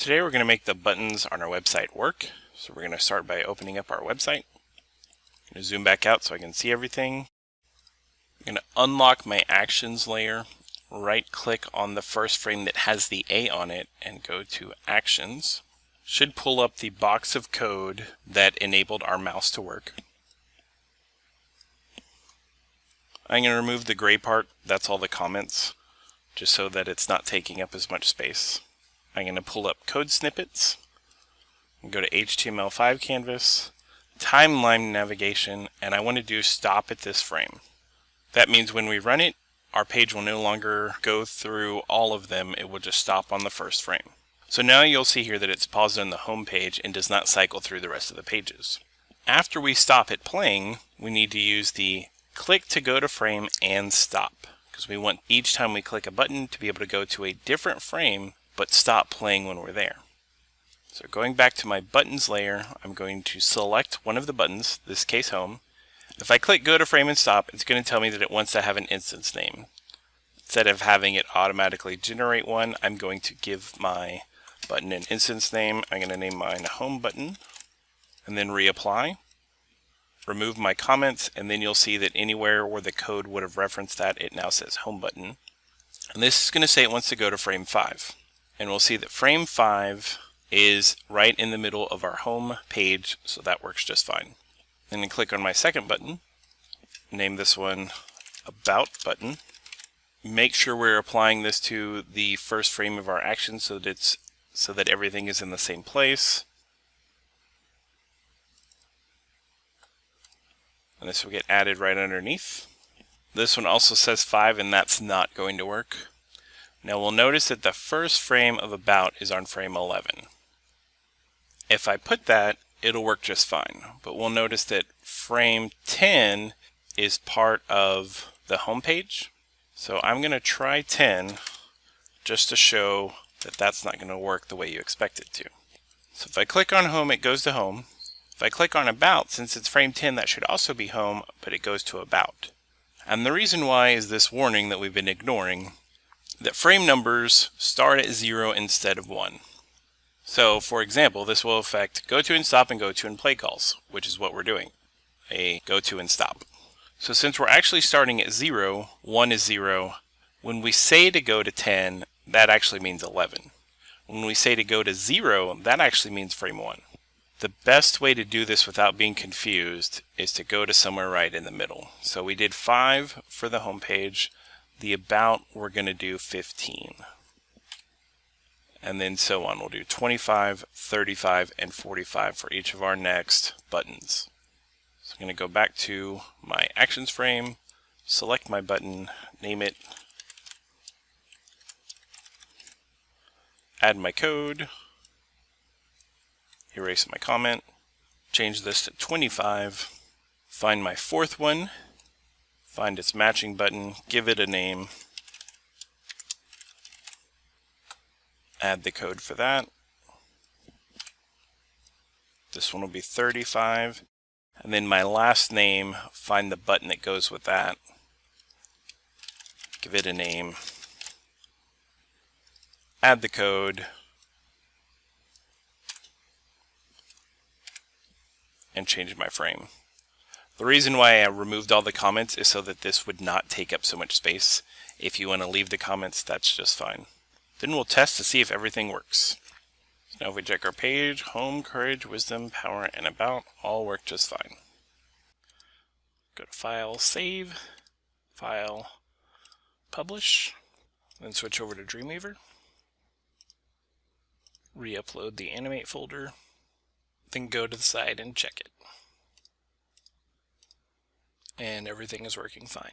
Today we're going to make the buttons on our website work. So we're going to start by opening up our website. I'm going to zoom back out so I can see everything. I'm going to unlock my actions layer, right click on the first frame that has the A on it and go to actions. Should pull up the box of code that enabled our mouse to work. I'm going to remove the gray part, that's all the comments, just so that it's not taking up as much space. I'm going to pull up code snippets, and go to HTML5 canvas, timeline navigation, and I want to do stop at this frame. That means when we run it, our page will no longer go through all of them, it will just stop on the first frame. So now you'll see here that it's paused on the home page and does not cycle through the rest of the pages. After we stop it playing, we need to use the click to go to frame and stop, because we want each time we click a button to be able to go to a different frame but stop playing when we're there. So going back to my buttons layer, I'm going to select one of the buttons, this case home. If I click go to frame and stop, it's going to tell me that it wants to have an instance name. Instead of having it automatically generate one, I'm going to give my button an instance name. I'm going to name mine home button and then reapply. Remove my comments, and then you'll see that anywhere where the code would have referenced that, it now says home button. And this is going to say it wants to go to frame 5. And we'll see that frame 5 is right in the middle of our home page, so that works just fine. Then I click on my second button, name this one About Button. Make sure we're applying this to the first frame of our action so that everything is in the same place. And this will get added right underneath. This one also says 5, and that's not going to work. Now we'll notice that the first frame of About is on frame 11. If I put that, it'll work just fine. But we'll notice that frame 10 is part of the home page. So I'm going to try 10 just to show that that's not going to work the way you expect it to. So if I click on home, it goes to home. If I click on About, since it's frame 10, that should also be home, but it goes to About. And the reason why is this warning that we've been ignoring, that frame numbers start at 0 instead of 1. So for example, this will affect go to and stop and go to and play calls, which is what we're doing, a go to and stop. So since we're actually starting at 0, 1 is 0. When we say to go to 10, that actually means 11. When we say to go to 0, that actually means frame 1. The best way to do this without being confused is to go to somewhere right in the middle. So we did 5 for the home page. The About, we're going to do 15. And then so on. We'll do 25, 35, and 45 for each of our next buttons. So I'm going to go back to my actions frame, select my button, name it, add my code, erase my comment, change this to 25, find my fourth one, find its matching button, give it a name, add the code for that. This one will be 35, and then my last name, find the button that goes with that, give it a name, add the code, and change my frame. The reason why I removed all the comments is so that this would not take up so much space. If you want to leave the comments, that's just fine. Then we'll test to see if everything works. So now if we check our page, home, courage, wisdom, power, and About all work just fine. Go to File, Save, File, Publish, then switch over to Dreamweaver. Re-upload the Animate folder, then go to the side and check it. And everything is working fine.